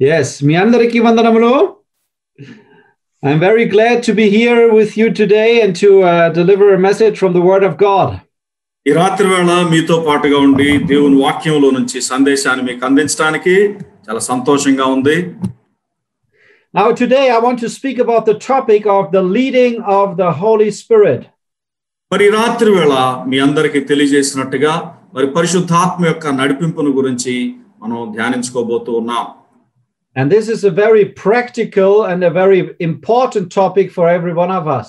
Yes, మీ అందరికీ వందనములు. I'm very glad to be here with you today and to deliver a message from the Word of God. ఈ రాత్రి వేళ మీతో పాటుగా ఉండి దేవుని వాక్యంలో నుంచి సందేశాన్ని మీకు అందించడానికి చాలా సంతోషంగా ఉంది. Now today I want to speak about the topic of the leading of the Holy Spirit. మరి రాత్రి వేళ మీ అందరికీ తెలియజేసినట్టుగా మరి పరిశుద్ధాత్మ యొక్క నడిపింపును గురించి మనం ధ్యానించుకోబోతూ ఉన్నాం. And this is a very practical and a very important topic for every one of us.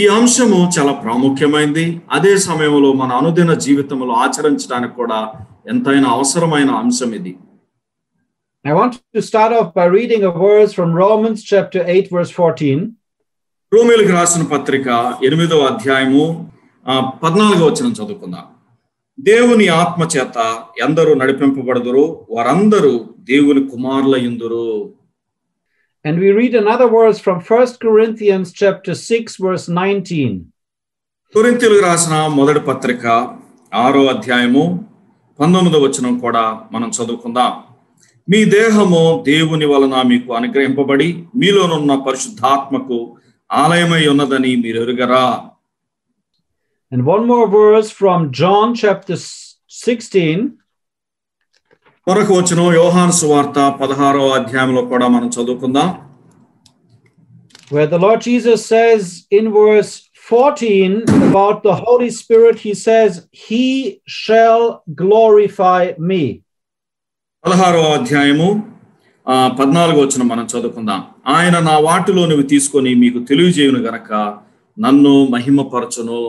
ఈ అంశము చాలా ప్రాముఖ్యమైనది. అదే సమయంలో మన అనుదిన జీవితంలో ఆచరించడానికి కూడా ఎంతైనా అవసరమైన అంశం ఇది. I want to start off by reading a verse from Romans chapter 8 verse 14. రోమీయులకు రాసిన పత్రిక 8వ అధ్యాయము 14వ వచనం చదువుకుందాం. దేవుని ఆత్మ చేత ఎందరూ నడిపింపబడుదురు వారందరూ దేవుని కుమారులయ్యుందురు. And we read another verse from 1 Corinthians chapter 6 verse 19. కొరింథీయులకు రాసిన మొదటి పత్రిక 6వ అధ్యాయము 19వ వచనం కూడా మనం చదువుకుందాం. మీ దేహము దేవుని వలన మీకు అనుగ్రహింపబడి మీలోనున్న పరిశుద్ధాత్మకు ఆలయమై ఉన్నదని మీరు ఎరుగరా. And one more verse from John chapter 16. మరొక వచనం యోహాను సువార్త 16వ అధ్యాయంలో కూడా మనం చదువుకుందాం. Where the Lord Jesus says in verse 14 about the Holy Spirit, he says, "He shall glorify me." 16వ అధ్యాయము 14వ వచనం మనం చదువుకుందాం. ఆయన నా వాటిలోనివి తీసుకొని మీకు తెలియజేయును గనక నన్ను మహిమపరచును.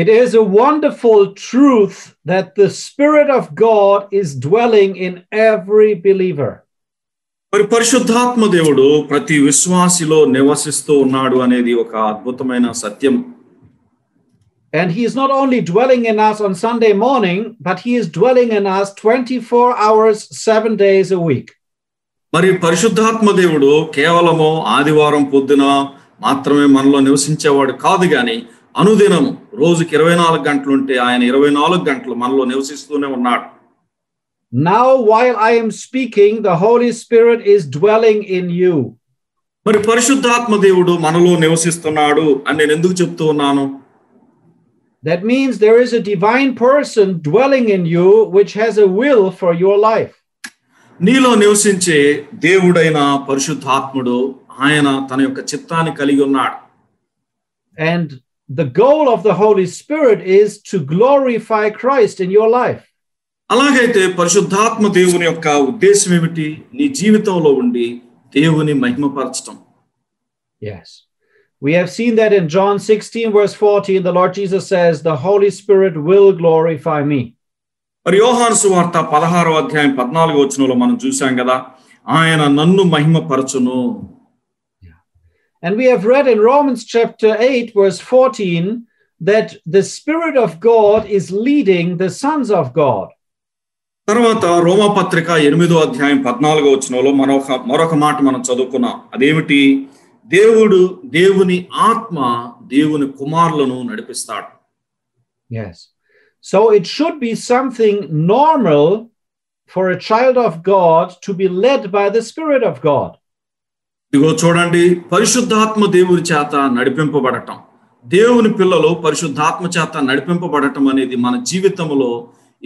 It is a wonderful truth that the Spirit of God is dwelling in every believer. మరి పరిశుద్ధాత్మ దేవుడు ప్రతి విశ్వాసిలో నివసిస్తూ ఉన్నాడు అనేది ఒక అద్భుతమైన సత్యం. And he is not only dwelling in us on Sunday morning, but he is dwelling in us 24 hours, 7 days a week. మరి పరిశుద్ధాత్మ దేవుడు కేవలము ఆదివారం పొద్దున మాత్రమే మనలో నివసించేవాడు కాదు గాని అనుదినము రోజుకి 24 గంటలు ఉంటే ఆయన 24 గంటలు మనలో నివసిస్తూనే ఉన్నాడు. Now while I am speaking, the Holy Spirit is dwelling in you. మరి పరిశుద్ధాత్మ దేవుడు మనలో నివసిస్తున్నాడు అని నేను ఎందుకు చెప్తూ ఉన్నాను? That means there is a divine person dwelling in you which has a will for your life. నీలో నివసించే దేవుడైన పరిశుద్ధాత్ముడు ఆయన తన యొక్క చిత్తాన్ని కలిగి ఉన్నాడు. And the goal of the Holy Spirit is to glorify Christ in your life. అలాగైతే పరిశుద్ధాత్మ దేవుని యొక్క ఉద్దేశం ఏమిటి? నీ జీవితంలో ఉండి దేవుని మహిమపరచడం. Yes. We have seen that in John 16 verse 14, the Lord Jesus says, "The Holy Spirit will glorify me." మరి యోహాను సువార్త 16వ అధ్యాయం 14వ వచనంలో మనం చూసాం కదా, ఆయన నన్ను మహిమపరచును. And we have read in Romans chapter 8 verse 14 that the Spirit of God is leading the sons of God. తర్వాత రోమా పత్రిక 8వ అధ్యాయం 14వ వచనంలో మరొక మాట మనం చదువుకున్నాం. అదేమిటి? దేవుని ఆత్మ దేవుని కుమారులను నడిపిస్తాడు. Yes. So it should be something normal for a child of God to be led by the Spirit of God. ఇదిగో చూడండి, పరిశుద్ధాత్మ దేవుని చేత నడిపింపబడటం, దేవుని పిల్లలు పరిశుద్ధాత్మ చేత నడిపింపబడటం అనేది మన జీవితంలో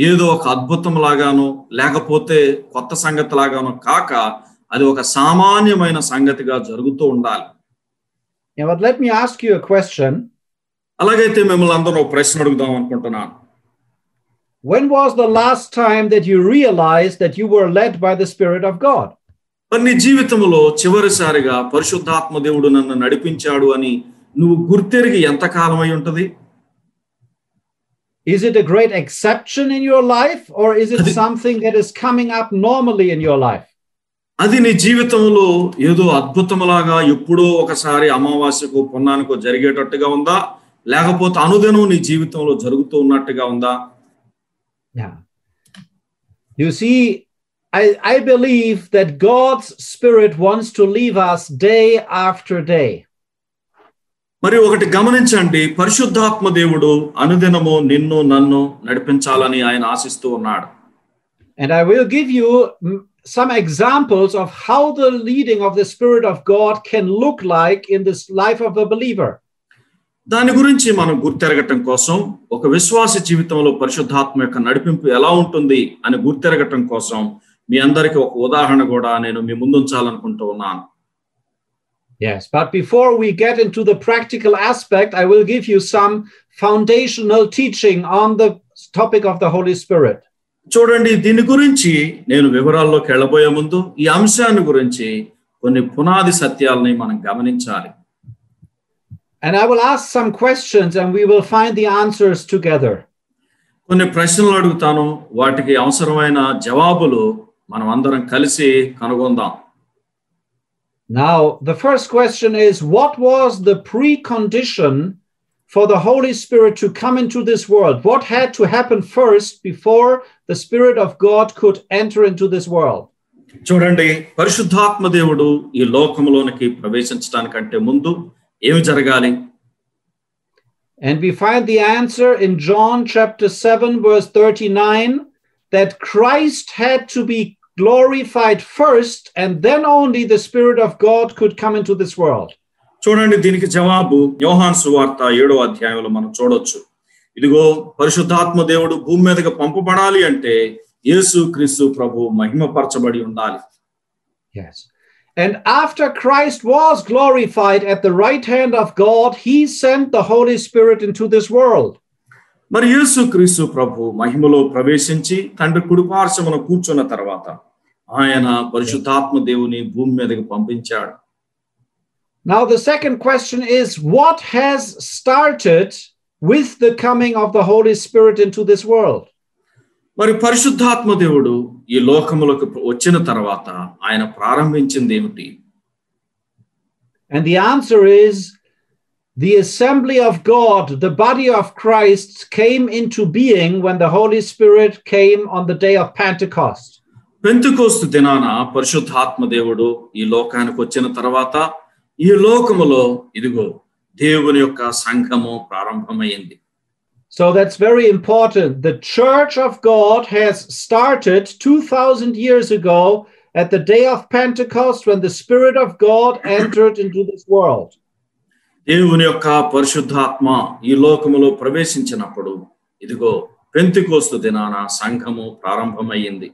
ఏదో ఒక అద్భుతం లాగానో లేకపోతే కొత్త సంగతి లాగానో కాక అది ఒక సామాన్యమైన సంగతిగా జరుగుతూ ఉండాలి. But let me ask you a question. అలాగైతే మిమ్మల్ని అందరూ ఒక ప్రశ్న అడుగుదాం అనుకుంటున్నాను. When was the last time that you realized that you were led by the Spirit of God? మరి నీ జీవితంలో చివరిసారిగా పరిశుద్ధాత్మ దేవుడు నన్ను నడిపించాడు అని నువ్వు గుర్తెరిగి ఎంత కాలం అయి ఉంటది? Is it a great exception in your life or is it something that is coming up normally in your life? అది నీ జీవితంలో ఏదో అద్భుతములాగా ఎప్పుడో ఒకసారి అమావాస్యకు పున్నానికో జరిగేటట్టుగా ఉందా, లేకపోతే అనుదినం నీ జీవితంలో జరుగుతూ ఉన్నట్టుగా ఉందా? Yeah. You see, I believe that God's Spirit wants to leave us day after day. మరి ఒకటి గమనించండి, పరిశుద్ధాత్మ దేవుడు అనుదినము నిన్ను నన్ను నడిపించాలని ఆయన ఆశిస్తూ ఉన్నాడు. And I will give you some examples of how the leading of the Spirit of God can look like in this life of a believer. దాని గురించి మనం గుర్తెరగటం కోసం ఒక విశ్వాస జీవితంలో పరిశుద్ధాత్మ యొక్క నడిపింపు ఎలా ఉంటుంది అని గుర్తెరగటం కోసం మీ అందరికీ ఒక ఉదాహరణ కూడా నేను మీ ముందు ఉంచాలనుకుంటూ ఉన్నాను. Yes, but before we get into the practical aspect, I will give you some foundational teaching on the topic of the Holy Spirit. చూడండి, దీని గురించి నేను వివరాల్లోకి వెళ్ళబోయే ముందు ఈ అంశాన్ని గురించి కొన్ని పునాది సత్యాలని మనం గమనించాలి. And I will ask some questions and we will find the answers together. కొన్ని ప్రశ్నలు అడుగుతాను, వాటికి అవసరమైన జవాబులు మనం అందరం కలిసి కనుగొందాం. Now, the first question is, what was the precondition for the Holy Spirit to come into this world? What had to happen first before the Spirit of God could enter into this world? చూడండి, పరిశుద్ధాత్మ దేవుడు ఈ లోకములోనికి ప్రవేశించడానికంటే ముందు ఏమి జరగాలి? And we find the answer in John chapter 7 verse 39 that Christ had to be glorified first and then only the Spirit of God could come into this world. చూడండి, దీనికి జవాబు యోహాను సువార్త 7వ అధ్యాయంలో మనం చూడొచ్చు. ఇదిగో పరిశుద్ధాత్మ దేవుడు భూమి మీదకి పంపబడాలి అంటే యేసు క్రీస్తు ప్రభు మహిమపరచబడి ఉండాలి. Yes. And after Christ was glorified at the right hand of God, he sent the Holy Spirit into this world. మరి యేసు క్రీస్తు ప్రభు మహిమలో ప్రవేశించి తండ్రి కుడిపార్శ్వమున కూర్చున్న తర్వాత ఆయన పరిశుద్ధాత్మ దేవుని భూమి మీదకి పంపించాడు. Now the second question is, what has started with the coming of the Holy Spirit into this world? మరి పరిశుద్ధాత్మ దేవుడు ఈ లోకములకు వచ్చిన తర్వాత ఆయన ప్రారంభించింది ఏమిటి? And the answer is, the assembly of God, the body of Christ, came into being when the Holy Spirit came on the day of Pentecost. Pentecost దినాన పరిశుద్ధాత్మ దేవుడు ఈ లోకానికి వచ్చిన తర్వాత ఈ లోకములో ఇదిగో దేవుని యొక్క సంఘము ప్రారంభమైంది. So that's very important. The Church of God has started 2000 years ago at the day of Pentecost when the Spirit of God entered into this world. దేవుని యొక్క పరిశుద్ధాత్మ ఈ లోకములో ప్రవేశించినప్పుడు ఇదిగో పెంతెకోస్తు దినాన సంఘము ప్రారంభమైంది.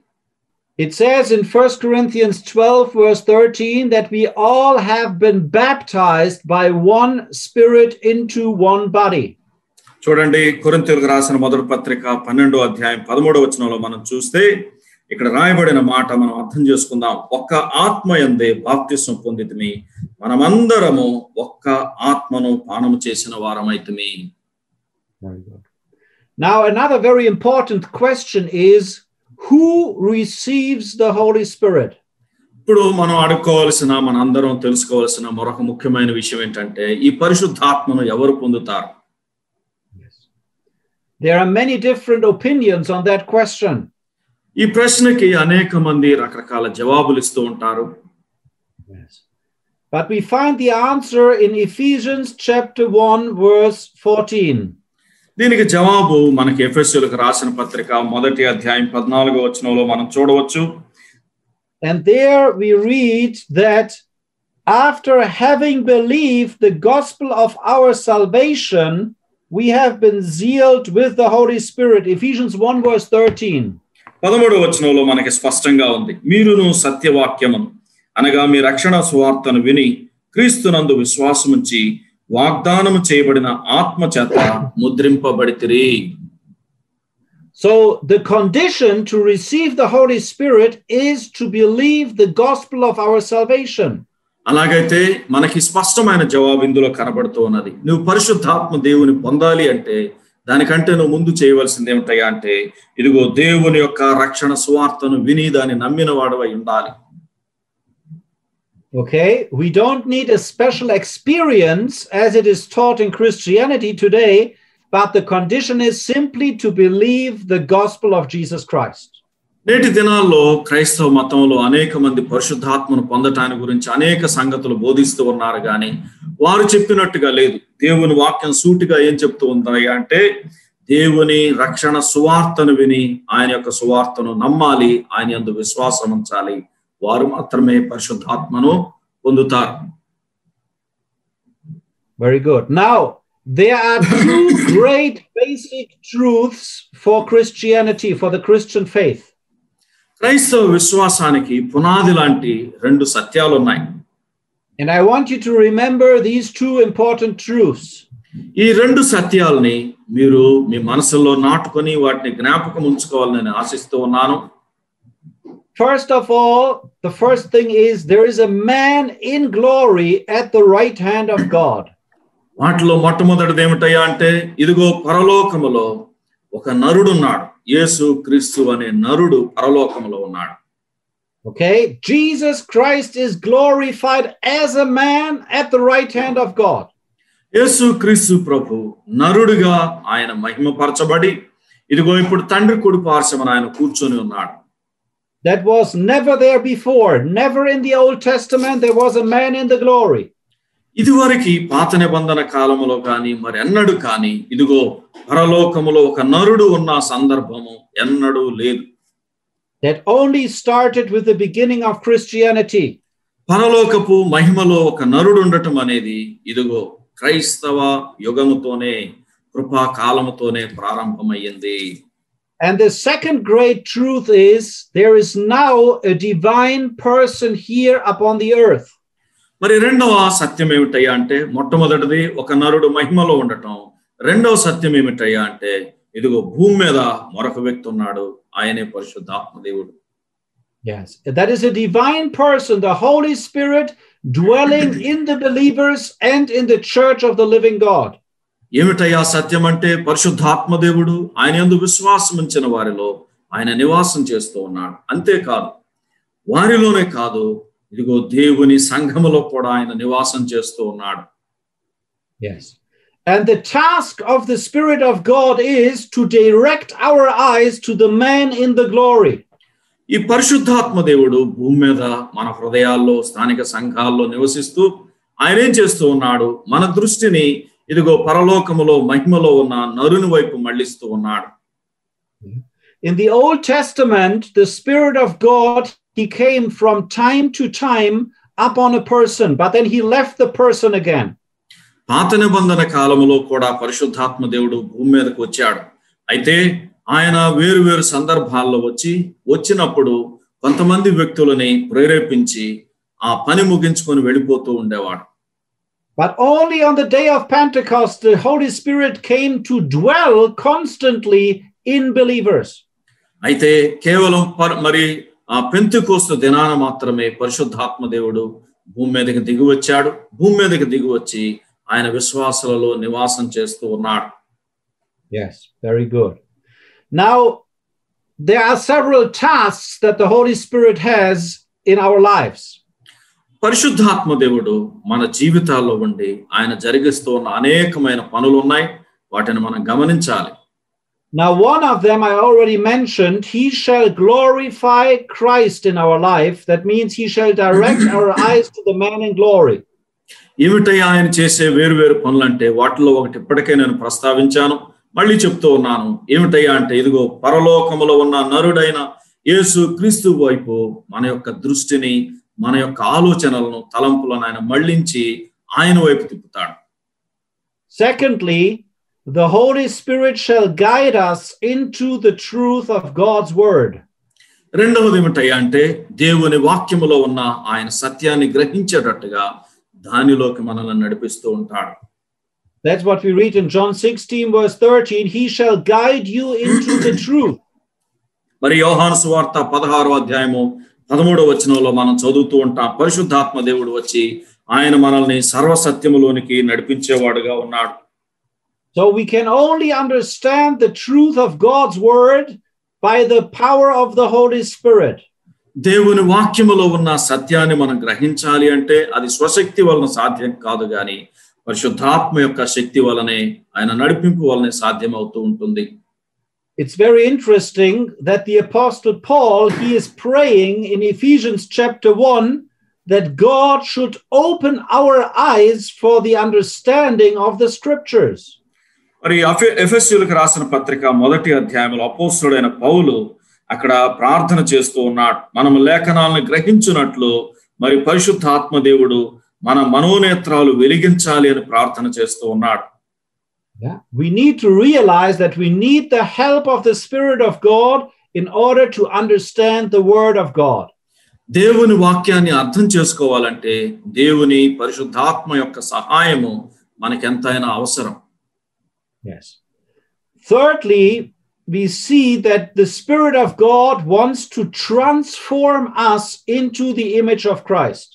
It says in 1 Corinthians 12 verse 13 that we all have been baptized by one Spirit into one body. చూడండి, కొరింథీయులకు రాసిన మొదటి పత్రిక 12వ అధ్యాయం 13వ వచనంలో మనం చూస్తే ఇక్కడ రాయబడిన మాట మనం అర్థం చేసుకుందాం. ఒక్క ఆత్మ యందే బాప్తిస్మం పొందితిమి, మనమందరము ఒక్క ఆత్మను పానము చేసిన వారమైతిమి. Now another very important question is, who receives the Holy Spirit? ఇప్పుడు మనం అడుక్కోవాల్సిన, మనందరం తెలుసుకోవాల్సిన మరొక ముఖ్యమైన విషయం ఏంటంటే ఈ పరిశుద్ధాత్మను ఎవరు పొందుతారు? There are many different opinions on that question. ఈ ప్రశ్నకి అనేక మంది రకరకాల జవాబులు ఇస్తూ ఉంటారు. But we find the answer in Ephesians chapter 1 verse 14. దీనికి జవాబు మనకి ఎఫెసీయులకు రాసిన పత్రిక మొదటి అధ్యాయం 14వ వచనంలో మనం చూడవచ్చు. And there we read that after having believed the gospel of our salvation, we have been sealed with the Holy Spirit. Ephesians 1 verse 13. 13వ వచనంలో మనకి స్పష్టంగా ఉంది, మీరును సత్యవాక్యమును అనగా మీ రక్షణ సువార్తను విని క్రీస్తునందు విశ్వాసముంచి వాగ్దానము చేయబడిన ఆత్మ చేత ముద్రింపబడితిరి. So the condition to receive the Holy Spirit is to believe the gospel of our salvation. అలాగైతే మనకి స్పష్టమైన జవాబు ఇందులో కనబడుతూ ఉన్నది. నువ్వు పరిశుద్ధాత్మ దేవుని పొందాలి అంటే దానికంటే నువ్వు ముందు చేయవలసింది ఏమిటయ్యా అంటే ఇదిగో దేవుని యొక్క రక్షణ సువార్తను విని దాన్ని నమ్మిన వాడవై ఉండాలి. Okay, we don't need a special experience as it is taught in Christianity today, but the condition is simply to believe the gospel of Jesus Christ. నేటి దినాల్లో క్రైస్తవ మతంలో అనేక మంది పరిశుద్ధాత్మను పొందటానికి గురించి అనేక సంగతులు బోధిస్తూ ఉన్నారు, కానీ వారు చెప్పినట్టుగా లేదు. దేవుని వాక్యం సూటిగా ఏం చెప్తూ ఉంది అంటే దేవుని రక్షణ సువార్తను విని ఆయన యొక్క సువార్తను నమ్మాలి, ఆయన యందు విశ్వాసం ఉంచాలి. వారు మాత్రమే పరిశుద్ధాత్మను పొందుతారు. Very good. Now, there are two great basic truths for Christianity, for the Christian faith. క్రైస్తవ విశ్వాసానికి పునాది లాంటి రెండు సత్యాలు ఉన్నాయి. And I want you to remember these two important truths. ఈ రెండు సత్యాలని మీరు మీ మనసులో నాటుకొని వాటిని జ్ఞాపకం ఉంచుకోవాలని నేను ఆశిస్తూ ఉన్నాను. First of all, the first thing is there is a man in glory at the right hand of God. వాటిలో మొట్టమొదటిది ఏమిటయ్యా అంటే, ఇదిగో పరలోకములో ఒక నరుడున్నాడు. యేసు క్రీస్తు అనే నరుడు పరలోకములో ఉన్నాడు. Okay, Jesus Christ is glorified as a man at the right hand of God. యేసు క్రీస్తు ప్రభు నరుడుగా ఆయన మహిమపరచబడి ఇదిగో ఇప్పుడు తండ్రి కుడి పార్శ్వమున ఆయన కూర్చొని ఉన్నాడు. That was never there before. Never in the Old Testament there was a man in the glory. ఇదివరకు పాత నిబంధన కాలములో కానీ మరి ఎన్నడూ కానీ ఇదిగో పరలోకములో ఒక నరుడు ఉన్న సందర్భము ఎన్నడూ లేదు. That only started with the beginning of Christianity. పరలోకపు మహిమలో ఒక నరుడు ఉండటం అనేది ఇదిగో క్రైస్తవ యుగముతోనే కృపా కాలముతోనే ప్రారంభమయ్యింది. And the second great truth is there is now a divine person here upon the earth. మరి రెండవ సత్యం ఏమిటయ్యా అంటే, మొట్టమొదటిది ఒక నరుడు మహిమలో ఉండటం. రెండవ సత్యం ఏమిటయ్యా అంటే, ఇదిగో భూమి మీద మరొక వ్యక్తి ఉన్నాడు, ఆయనే పరిశుద్ధాత్మ దేవుడు. Yes, that is a divine person, the Holy Spirit dwelling in the believers and in the church of the living God. ఏమిటయ్యా సత్యం అంటే, పరిశుద్ధాత్మ దేవుడు ఆయన యందు విశ్వాసం ఉంచిన వారిలో ఆయన నివాసం చేస్తూ ఉన్నాడు. అంతేకాదు, వారిలోనే కాదు, ఇదిగో దేవుని సంఘములో కూడా ఆయన నివాసం చేస్తూ ఉన్నాడు. Yes. And the task of the Spirit of God is to direct our eyes to the man in the glory. ఈ పరిశుద్ధాత్మ దేవుడు భూమి మీద మన హృదయాల్లో స్థానిక సంఘాల్లో నివసిస్తూ ఆయన ఏం చేస్తూ ఉన్నాడు, మన దృష్టిని ఇదిగో పరలోకములో మహిమలో ఉన్న నరుని వైపు మళ్ళిస్తూ ఉన్నాడు. In the Old Testament, the Spirit of God, he came from time to time upon a person, but then he left the person again. పాత నిబంధన కాలములో కూడా పరిశుద్ధాత్మ దేవుడు భూమి మీదకు వచ్చాడు. అయితే ఆయన వేరు వేరు సందర్భాల్లో వచ్చినప్పుడు కొంతమంది వ్యక్తులని ప్రేరేపించి ఆ పని ముగించుకొని వెళ్ళిపోతూ ఉండేవాడు. But only on the day of Pentecost, the Holy Spirit came to dwell constantly in believers. అయితే కేవలం మరి ఆ పెంతెకోస్తు దినాన మాత్రమే పరిశుద్ధాత్మ దేవుడు భూమి మీదకి దిగి వచ్చాడు. భూమి మీదకి దిగి వచ్చి ఆయన విశ్వాసులలో నివాసం చేస్తూ ఉన్నాడు. Yes, very good. Now, there are several tasks that the Holy Spirit has in our lives. పరిశుద్ధాత్మ దేవుడు మన జీవితాల్లో ఉండి ఆయన జరిగిస్తూ ఉన్న అనేకమైన పనులు ఉన్నాయి. వాటిని మనం గమనించాలి. Now, one of them I already mentioned, he shall glorify Christ in our life. That means he shall direct our eyes to the man in glory. ఏమిటయ్యా ఆయన చేసే వేరు వేరు పనులంటే, వాటిలో ఒకటి ఇప్పటికే నేను ప్రస్తావించాను, మళ్ళీ చెప్తూ ఉన్నాను. ఏమిటయ్యా అంటే, ఇదిగో పరలోకములో ఉన్న నరుడైన యేసు క్రీస్తు వైపు మన యొక్క దృష్టిని, మన యొక్క ఆలోచనలను, తలంపులను ఆయన మళ్ళించి ఆయన వైపు తిప్పుతాడు. Secondly, the Holy Spirit shall guide us into the truth of God's word. రెండవది ఏమిటయ్యా అంటే, దేవుని వాక్యములో ఉన్న ఆయన సత్యాన్ని గ్రహించేటట్టుగా దానిలోకి మనల్ని నడిపిస్తూ ఉంటాడు. That's what we read in John 16 verse 13, he shall guide you into the truth. మరి యోహాను సువార్త 16వ అధ్యాయము 13వ వచనంలో మనం చదువుతూ ఉంటాం, పరిశుద్ధాత్మ దేవుడు వచ్చి ఆయన మనల్ని సర్వసత్యములోనికి నడిపించేవాడుగా ఉన్నాడు. So we can only understand the truth of God's word by the power of the Holy Spirit. దేవుని వాక్యములో ఉన్న సత్యాన్ని మనం గ్రహించాలి అంటే అది స్వశక్తి వలన సాధ్యం కాదు, గాని పరిశుద్ధాత్మ యొక్క శక్తి వలనే, ఆయన నడిపింపు వలనే సాధ్యమవుతూ ఉంటుంది. It's very interesting that the Apostle Paul, he is praying in Ephesians chapter 1 that God should open our eyes for the understanding of the scriptures. మరి ఎఫెసీయులకు రాసిన పత్రిక 1వ అధ్యాయంలో అపోస్తలుడైన పౌలు అక్కడ ప్రార్థన చేస్తూ ఉన్నాడు. మనం లేఖనాలను గ్రహించున్నట్లు మరి పరిశుద్ధాత్మ దేవుడు మన మనోనేత్రాలు వెలిగించాలి అని ప్రార్థన చేస్తూ ఉన్నాడు. We need to realize that we need the help of the Spirit of God in order to understand the word of God. దేవుని వాక్యాన్ని అర్థం చేసుకోవాలంటే దేవుని పరిశుద్ధాత్మ యొక్క సహాయము మనకెంతైనా అవసరం. Yes. Thirdly, we see that the Spirit of God wants to transform us into the image of Christ.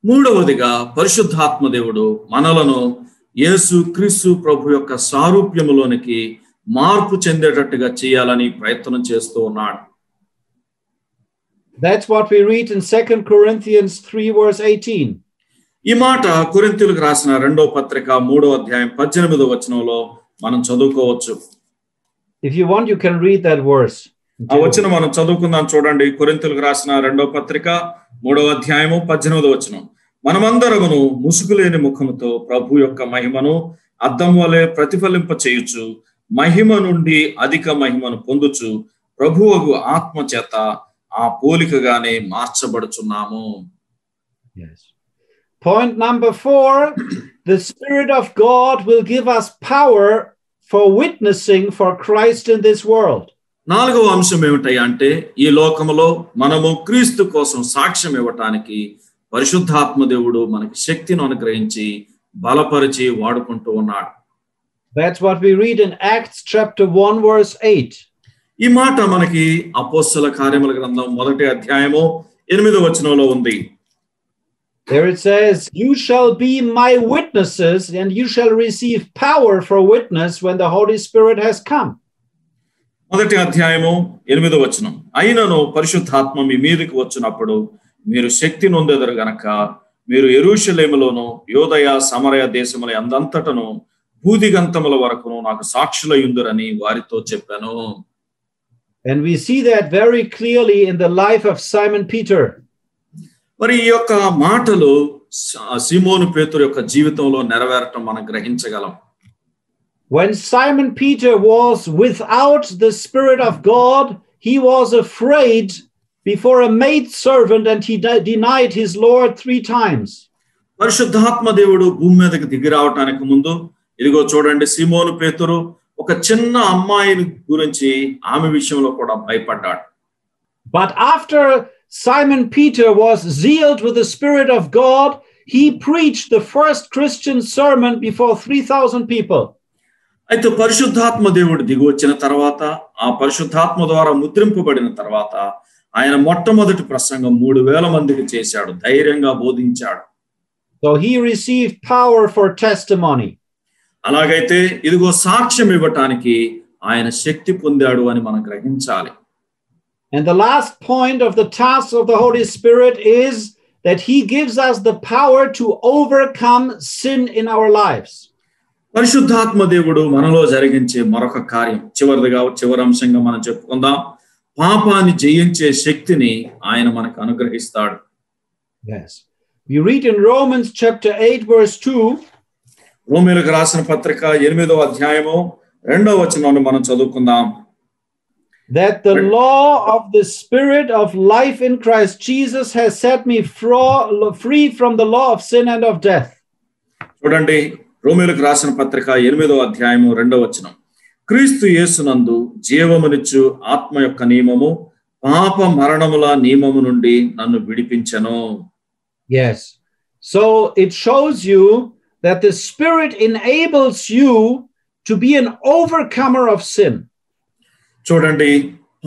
మూడవదిగా పరిశుద్ధాత్మ దేవుడు మనలను యేసు క్రీస్తు ప్రభు యొక్క సారూప్యములోనికి మార్పు చెందేటట్టుగా చేయాలని ప్రయత్నం చేస్తూ ఉన్నాడు. That's what we read in 2 Corinthians 3 verse 18. ఈ మాట కొరింథీయులకు రాసిన 2వ పత్రిక 3వ అధ్యాయం 18వ వచనంలో మనం చదువుకోవచ్చు. If you want, you can read that verse. ఆ వచనం మనం చదువుకుందాం. చూడండి, కొరింథీయులకు రాసిన 2వ పత్రిక 3వ అధ్యాయము 18వ వచనం. మనమందరమును ముసుగులేని ముఖముతో ప్రభు యొక్క మహిమను అద్దం వలె ప్రతిఫలింప చేయుచు మహిమ నుండి అధిక మహిమను పొందుచు ప్రభువగు ఆత్మ చేత ఆ పోలికగానే మార్చబడుచున్నాము. Yes. Point number 4, the Spirit of God will give us power for witnessing for Christ in this world. నాలుగవ అంశం ఏమిటంటే ఈ లోకములో మనము క్రీస్తు కోసం సాక్ష్యం ఇవ్వటానికి పరిశుద్ధాత్మ దేవుడు మనకి శక్తిని అనుగ్రహించి బలపరిచి వాడుకుంటూ ఉన్నాడు. That's what we read in Acts chapter 1 verse 8. ఈ మాట మనకి అపోస్తల కార్యముల గ్రంథం 1వ అధ్యాయము 8వ వచనంలో ఉంది. There it says, "You shall be my witnesses and you shall receive power for witness when the Holy Spirit has come." 1వ అధ్యాయము 8వ వచనం. అయినను పరిశుద్ధాత్మ మీ మీదకి వచ్చినప్పుడు మీరు శక్తి నొందెదరు గనక మీరు యెరూషలేములోను యోదయ సమరయ దేశముల అందంతటను భూదిగంతముల వరకును నాకు సాక్షులయ్యుందురని వారితో చెప్పాను. And we see that very clearly in the life of Simon Peter. మరి ఈ యొక్క మాటలు సీమోను పేతురు యొక్క జీవితంలో నెరవేరటం మనం గ్రహించగలం. When Simon Peter was without the Spirit of God, he was afraid before a maidservant and he denied his Lord 3 times. పరిశుద్ధాత్మ దేవుడు భూమి మీదకి దిగి రావటానికి ముందు ఇదిగో చూడండి, సీమోను పేతురు ఒక చిన్న అమ్మాయిని గురించి ఆమె విషయంలో కూడా భయపడ్డాడు. But after Simon Peter was zealed with the Spirit of God, he preached the first Christian sermon before 3,000 people. అయితే పరిశుద్ధాత్మ దేవుడు దిగి వచ్చిన తర్వాత, ఆ పరిశుద్ధాత్మ ద్వారా ముద్రింపబడిన తర్వాత ఆయన మొట్టమొదటి ప్రసంగం 3,000 మందికి చేశాడు, ధైర్యంగా బోధించాడు. So he received power for testimony. అలాగైతే ఇదిగో సాక్ష్యం ఇవ్వటానికి ఆయన శక్తి పొందాడు అని మనం గ్రహించాలి. And the last point of the task of the Holy Spirit is that he gives us the power to overcome sin in our lives. పరిశుద్ధాత్మ దేవుడు మనలో జరిగించే మరొక కార్యం, చివరి అంశంగా మనం చెప్పుకుందాం, పాపాన్ని జయించే శక్తిని ఆయన మనకు అనుగ్రహిస్తాడు. Yes. We read in Romans chapter 8 verse 2. రోమీయులకు రాసిన పత్రిక 8వ అధ్యాయము 2వ వచనాన్ని మనం చదువుకుందాం. That the law of the Spirit of life in Christ Jesus has set me free from the law of sin and of death. చూడండి, రోమీయులకు రాసిన పత్రిక 8వ అధ్యాయము 2వ వచనం. క్రీస్తు యేసునందు జీవమునిచ్చు ఆత్మ యొక్క నియమము పాప మరణముల నియమము నుండి నన్ను విడిపించెను. Yes. So it shows you that the Spirit enables you to be an overcomer of sin. చూడండి,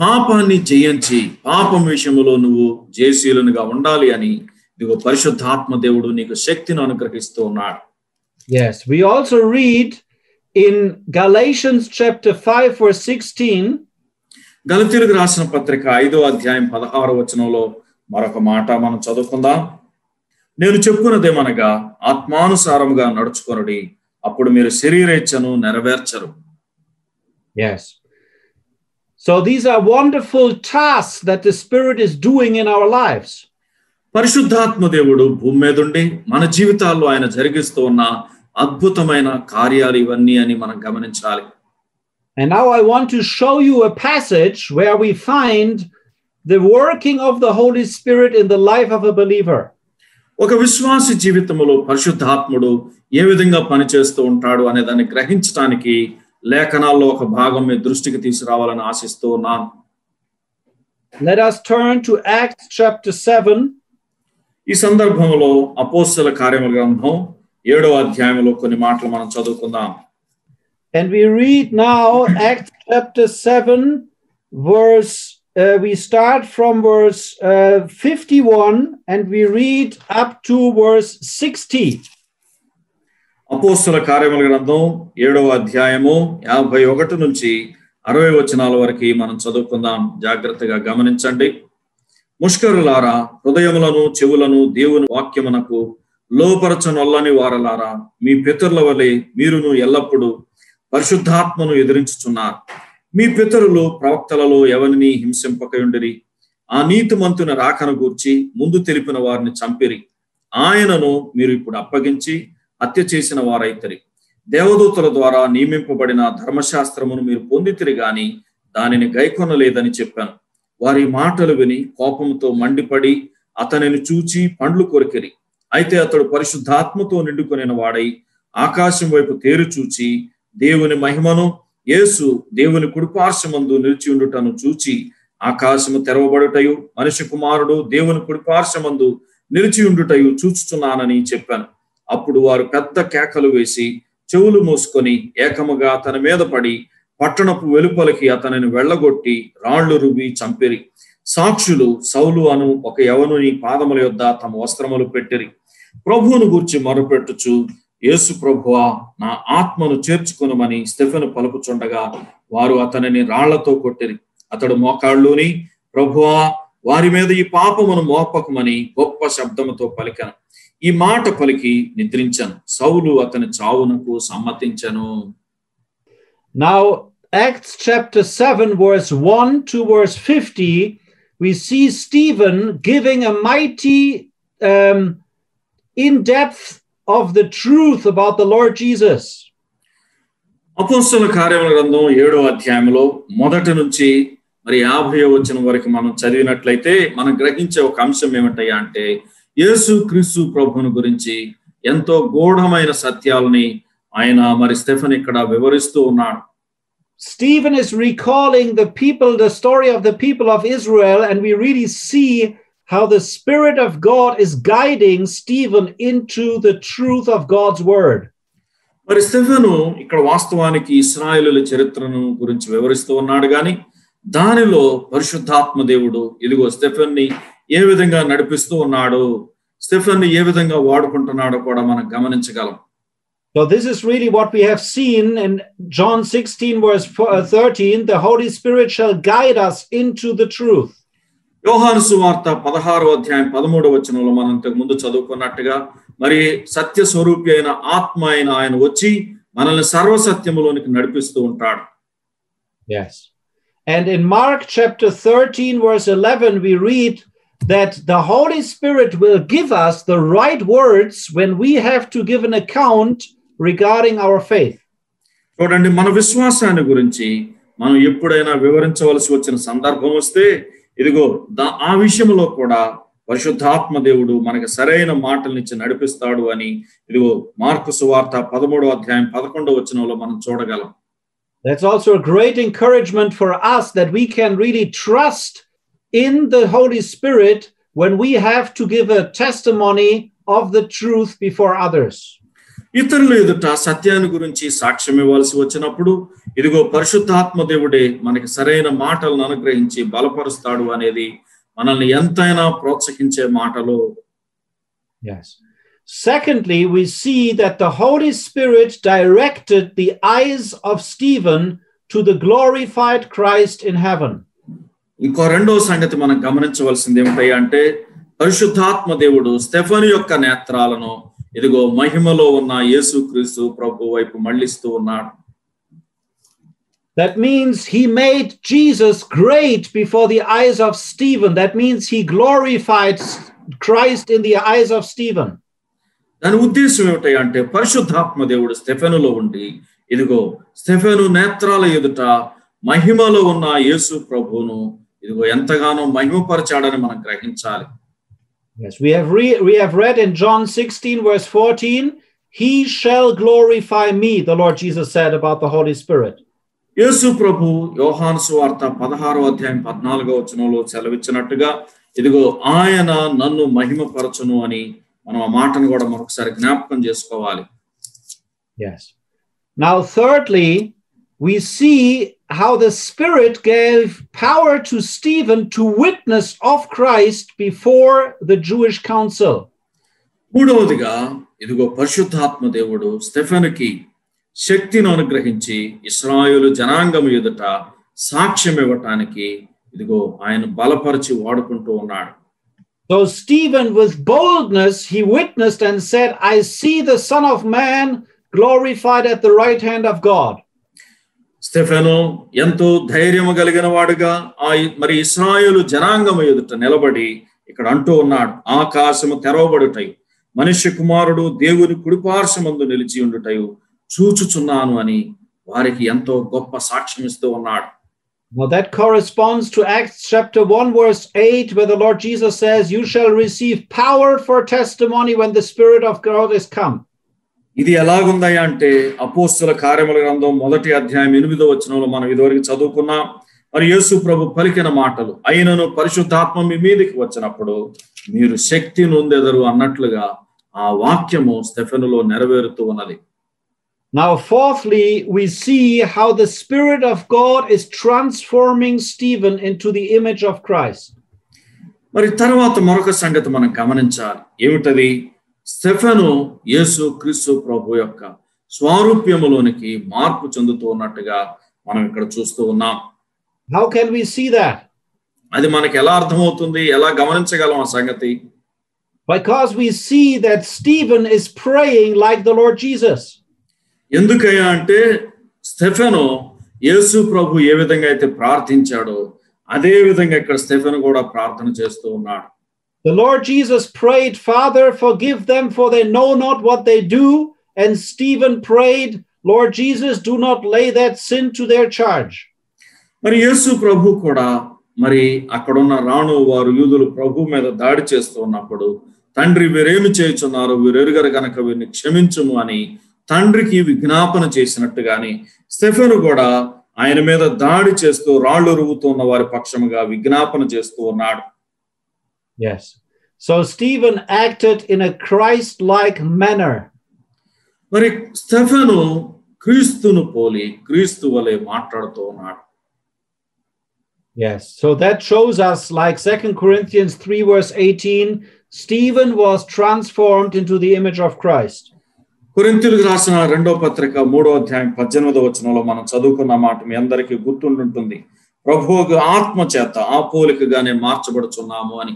పాపాన్ని జయించి పాపం విషయంలో నువ్వు జయశీలునిగా ఉండాలి అని ఇదిగో పరిశుద్ధాత్మ దేవుడు నీకు శక్తిని అనుగ్రహిస్తూ ఉన్నాడు. Yes, we also read in Galatians chapter 5 verse 16. గలతీయులకు రాసిన పత్రిక 5వ అధ్యాయం 16వ వచనంలో మరొక మాట మనం చదువుకుందాం. నేను చెప్పుకున్నదేమనగా ఆత్మానుసారముగా నడుచుకొనుడి, అప్పుడు మీరు శరీరేచ్ఛను నెరవేర్చరు. Yes. So these are wonderful tasks that the Spirit is doing in our lives. పరిశుద్ధాత్మ దేవుడు భూమి మీద ఉండి మన జీవితాల్లో ఆయన జరిగిస్తూ ఉన్న అద్భుతమైన కార్యాలు ఇవన్నీ అని మనం గమనించాలి. And now I want to show you a passage where we find the working of the Holy Spirit in the life of a believer. ఒక విశ్వాసి జీవితంలో పరిశుద్ధాత్ముడు ఏ విధంగా పనిచేస్తూ ఉంటాడు అనే దాన్ని గ్రహించడానికి లేఖనాల్లో ఒక భాగం మీ దృష్టికి తీసుకురావాలని ఆశిస్తూ ఉన్నాను. Let us turn to Acts chapter 7. ఈ సందర్భంలో అపోస్తల కార్యముల గ్రంథం 7వ అధ్యాయంలో కొన్ని మాటలు మనం చదువుకుందాం. And we read now Acts chapter 7 verse we start from verse 51 and we read up to verse 60. అపోస్తల కార్యముల గ్రంథం 7వ అధ్యాయము 51 నుంచి 60 వచనాల వరకు మనం చదువుకుందాం. జాగ్రత్తగా గమనించండి. ముష్కరులారా, హృదయములను చెవులను దేవుని వాక్యమునకు లోపరచనొల్లని వారలారా, మీ పితరుల వలె మీరును ఎల్లప్పుడూ పరిశుద్ధాత్మను ఎదిరించుచున్నారు. మీ పితరులు ప్రవక్తలలో ఎవరిని హింసింపకయుండిరి. ఆ నీతిమంతుని రాకను గూర్చి ముందు తెలిపిన వారిని చంపిరి. ఆయనను మీరు ఇప్పుడు అప్పగించి హత్య చేసిన వారైతరి. దేవదూతల ద్వారా నియమింపబడిన ధర్మశాస్త్రమును మీరు పొందితిరి గాని దానిని గైకొనలేదని చెప్పాను. వారి మాటలు విని కోపంతో మండిపడి అతనిని చూచి పండ్లు కొరికిరి. అయితే అతడు పరిశుద్ధాత్మతో నిండుకొనిన వాడై ఆకాశం వైపు తేరు చూచి దేవుని మహిమను, యేసు దేవుని కుడిపార్శ్వమందు నిలిచి ఉండుటను చూచి ఆకాశము తెరవబడుటయు మనిషి కుమారుడు దేవుని కుడిపార్శ్వమందు నిలిచి ఉండుటయు చూచుచున్నానని చెప్పాను. అప్పుడు వారు పెద్ద కేకలు వేసి చెవులు మూసుకొని ఏకముగా అతని మీద పడి పట్టణపు వెలుపలికి అతనిని వెళ్ళగొట్టి రాళ్లు రువ్వి చంపిరి. సాక్షులు సౌలు అను ఒక యవనుని పాదముల యొద్ద తమ వస్త్రములు పెట్టిరి. ప్రభువును గూర్చి మొరపెట్టుచు, యేసు ప్రభువా, నా ఆత్మను చేర్చుకొనుమని స్టెఫెను పలుకుచుండగా వారు అతనిని రాళ్లతో కొట్టిరి. అతడు మోకాళ్ళుని, ప్రభువా, వారి మీద ఈ పాపమును మోపకమని గొప్ప శబ్దముతో పలికెను. ఈ మాట పలికి నిద్రించను. సౌలు అతని చావునకు సమ్మతించెను. Now Acts chapter 7 verse 1 to verse 50 we see Stephen giving a mighty in-depth of the truth about the Lord Jesus. అపోస్తల కార్యముల గ్రంథం 7వ అధ్యాయంలో మొదటి నుంచి మరి 50వ వచనం వరకు మనం చదివినట్లయితే మనం గ్రహించే ఒక అంశం ఏమిటయ్యా అంటే యేసు క్రీస్తు ప్రభువుని గురించి ఎంతో గూఢమైన సత్యాలని ఆయన మరి స్టెఫెన్ ఇక్కడ వివరిస్తూ ఉన్నాడు. Stephen is recalling the story of the people of Israel, and we really see how the Spirit of God is guiding Stephen into the truth of God's word. మరి స్టెఫెను ఇక్కడ వాస్తవానికి ఇశ్రాయేలుల చరిత్రను గురించి వివరిస్తూ ఉన్నాడు గాని దానిలో పరిశుద్ధాత్మ దేవుడు ఇదిగో స్టెఫెన్ని ఏ విధంగా నడిపిస్తూ ఉన్నాడు, స్టెఫెన్ని ఏ విధంగా వాడుకుంటున్నాడో కూడా మనం గమనించగలం. So this is really what we have seen in John 16 verse 13, the Holy Spirit shall guide us into the truth. యోహాను సువార్త 16వ అధ్యాయం 13వ వచనంలో మనం ఇంతకు ముందు చదువుకున్నట్టుగా మరి సత్య స్వరూపి అయిన ఆత్మ అయిన ఆయన వచ్చి మనల్ని సర్వసత్యములోనికి నడిపిస్తూ ఉంటాడు. Yes. And in Mark chapter 13 verse 11 we read that the Holy Spirit will give us the right words when we have to give an account regarding our faith. చూడండి, మన విశ్వాసాన్ని గురించి మనం ఎప్పుడైనా వివరించవలసి వచ్చిన సందర్భం వస్తే ఇదిగో ఆ విషయంలో కూడా పరిశుద్ధాత్మ దేవుడు మనకి సరైన మాటలనిచ్చి నడిపిస్తాడు అని ఇదిగో మార్కు సువార్త 13వ అధ్యాయం 11వ వచనంలో మనం చూడగలం. That's also a great encouragement for us that we can really trust in the Holy Spirit when we have to give a testimony of the truth before others. ఇతరులు ఎదుట సత్యాన్ని గురించి సాక్ష్యం ఇవ్వాల్సి వచ్చినప్పుడు ఇదిగో పరిశుద్ధాత్మ దేవుడే మనకి సరైన మాటలను అనుగ్రహించి బలపరుస్తాడు అనేది మనల్ని ఎంతైనా ప్రోత్సహించే మాటలు. Yes. Secondly, we see that the Holy Spirit directed the eyes of Stephen to the glorified Christ in heaven. ఇంకో రెండో సంగతి మనం గమనించవలసింది ఏమిటంటే అంటే పరిశుద్ధాత్మ దేవుడు స్టెఫెను యొక్క నేత్రాలను ఇదిగో మహిమలో ఉన్న యేసుక్రీస్తు ప్రభు వైపు మళ్ళిస్తూ ఉన్నాడు. That means he made Jesus great before the eyes of Stephen. That means he glorified Christ in the eyes of Stephen. దాని ఉద్దేశం ఏమిటి అంటే పరిశుద్ధాత్మ దేవుడు స్టెఫెనులో ఉండి ఇదిగో స్టెఫెను నేత్రాల ఎదుట మహిమలో ఉన్న యేసు ప్రభువును ఇదిగో ఎంతగానో మహిమపరచాడని మనం గ్రహించాలి. Yes, we have read in John 16 verse 14, he shall glorify me, the Lord Jesus said about the Holy Spirit. యేసు ప్రభు యోహాను సువార్త 16వ అధ్యాయం 14వ వచనంలో సెలవిచ్చినట్టుగా ఇదిగో ఆయన నన్ను మహిమపరచును అని మనం ఆ మాటను కూడా మరొకసారి జ్ఞాపకం చేసుకోవాలి. Yes. Now thirdly, we see how the Spirit gave power to Stephen to witness of Christ before the Jewish council. మూడవదిగా ఇదిగో పరిశుద్ధాత్మ దేవుడు స్టెఫెనుకి శక్తిని అనుగ్రహించి ఇశ్రాయేలు జనాంగం ఎదుట సాక్ష్యం ఇవ్వటానికి ఇదిగో ఆయన బలపరిచి వాడుకుంటూ ఉన్నాడు. So Stephen with boldness he witnessed and said, I see the Son of Man glorified at the right hand of God. Stephen ఎంతో ధైర్యము కలిగిన వాడుగా మరి ఇశ్రాయేలు జనాంగం ఎదుట నిలబడి ఇక్కడ అంటూ ఉన్నాడు, ఆకాశము తెరవబడుటయు మనుష్య కుమారుడు దేవుని కుడిపార్శ్వమందు నిలిచి ఉండుటయు చూచుచున్నాను అని వారికి ఎంతో గొప్ప సాక్ష్యం ఇస్తూ ఉన్నాడు. Now that corresponds to Acts chapter 1 verse 8 where the Lord Jesus says, you shall receive power for testimony when the Spirit of God is come. ఇది ఎలాగుందయ్యా అంటే అపోస్తల కార్యముల గ్రంథం 1వ అధ్యాయం 8వ వచనంలో మనం ఇదివరకు చదువుకున్నాం. మరి యేసు ప్రభు పలికిన మాటలు, అయినను పరిశుద్ధాత్మ మీ మీదకి వచ్చినప్పుడు మీరు శక్తి నొందెదరు అన్నట్లుగా ఆ వాక్యము స్టెఫెనులో నెరవేరుతూ ఉన్నది. Now fourthly, we see how the Spirit of God is transforming Stephen into the image of Christ. మరి తర్వాత మరొక సంగతి మనం గమనించాలి. ఏమిటది? స్టెఫెను యేసు క్రీస్తు ప్రభు యొక్క స్వారూప్యములోనికి మార్పు చెందుతూ ఉన్నట్టుగా మనం ఇక్కడ చూస్తూ ఉన్నాం. How can we see that? అది మనకి ఎలా అర్థమవుతుంది, ఎలా గమనించగలం ఆ సంగతి? Because we see that Stephen is praying like the Lord Jesus. ఎందుకయ్యా అంటే స్టెఫెను యేసు ప్రభు ఏ విధంగా అయితే ప్రార్థించాడో అదే విధంగా ఇక్కడ స్టెఫెను కూడా ప్రార్థన చేస్తూ ఉన్నాడు. The Lord Jesus prayed, Father, forgive them for they know not what they do. And Stephen prayed, Lord Jesus, do not lay that sin to their charge. మరి యేసు ప్రభు కూడా మరి అక్కడున్న రాణు వారు యూదులు ప్రభు మీద దాడి చేస్తూ ఉన్నప్పుడు, తండ్రి వీరేమి చేయుచున్నారు, వీరెరుగరు గనక వీరిని క్షమించుము అని తండ్రికి విజ్ఞాపన చేసినట్టుగాని స్టెఫెను కూడా ఆయన మీద దాడి చేస్తూ రాళ్ళు రువ్వుతున్న వారి పక్షముగా విజ్ఞాపన చేస్తూ ఉన్నాడు. Yes. So Stephen acted in a Christ-like manner. మరి స్టెఫెను క్రీస్తును పోలి క్రీస్తు వలె మాట్లాడుతూ ఉన్నాడు. Yes. So that shows us, like 2 Corinthians 3 verse 18, Stephen was transformed into the image of Christ. కొరింథీయులకు రాసిన 2వ పత్రిక 3వ అధ్యాయం 18వ వచనంలో మనం చదువుకున్న మాట మీ అందరికీ గుర్తుంటుంది. ప్రభువు ఆత్మ చేత ఆ పోలికగానే మార్చబడుచున్నాము అని.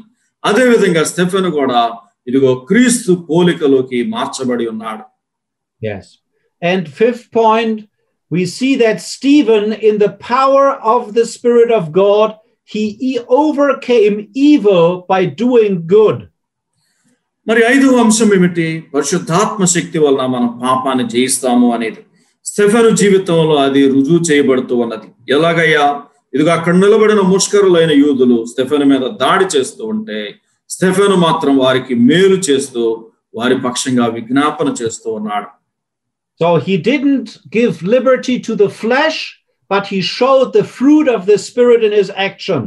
అదే విధంగా స్టెఫెను కూడా ఇదిగో క్రీస్తు పోలికలోకి మార్చబడి ఉన్నాడు. Yes. And fifth point, we see that Stephen, in the power of the Spirit of God, he overcame evil by doing good. మరి 5వ అంశం ఏమిటి? పరిశుద్ధాత్మ శక్తి వలన మనం పాపాన్ని జయిస్తాము అనేది స్టెఫెను జీవితంలో అది రుజువు చేయబడుతూ ఉన్నది. ఎలాగయ్యా? ఇదిగో అక్కడ నిలబడిన ముష్కరులైన యూదులు స్టెఫెను మీద దాడి చేస్తూ ఉంటే స్టెఫెను మాత్రం వారికి మేలు చేస్తూ వారి పక్షంగా విజ్ఞాపన చేస్తూ ఉన్నాడు. So he didn't give liberty to the flesh, but he showed the fruit of the Spirit in his action.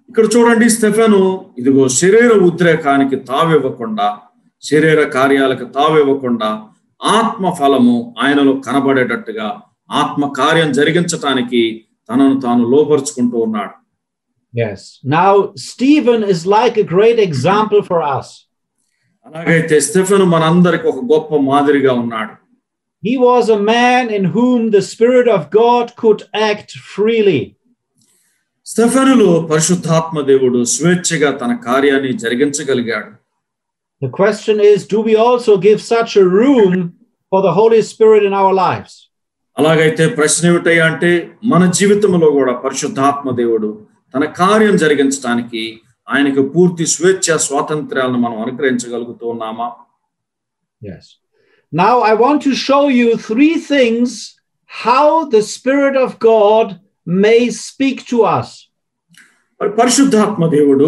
ఇక్కడ చూడండి, స్టెఫెను ఇదిగో శరీర ఉద్రేకానికి తావివ్వకుండా, శరీర కార్యాలకు తావివ్వకుండా ఆత్మ ఫలము ఆయనలో కనబడేటట్టుగా ఆత్మ కార్యం జరిగించటానికి తనను తాను లోపరుచుకుంటూ ఉన్నాడు. Yes. Now Stephen is like a great example for us. అలాగైతే స్టెఫెను మనందరికి ఒక గొప్ప మాదిరిగా ఉన్నాడు. He was a man in whom the Spirit of God could act freely. స్టెఫెనులో పరిశుద్ధాత్మ దేవుడు స్వేచ్ఛగా తన కార్యాన్ని జరిగించగలిగాడు. The question is, do we also give such a room for the Holy Spirit in our lives? అలాగైతే ప్రశ్న ఏమిటయ్యా అంటే మన జీవితంలో కూడా పరిశుద్ధాత్మ దేవుడు తన కార్యం జరిగించడానికి ఆయనకు పూర్తి స్వేచ్ఛ స్వాతంత్ర్యాలను మనం అనుగ్రహించగలుగుతూ ఉన్నామా? Yes. Now I want to show you 3 things how the Spirit of God may speak to us. పరిశుద్ధాత్మ దేవుడు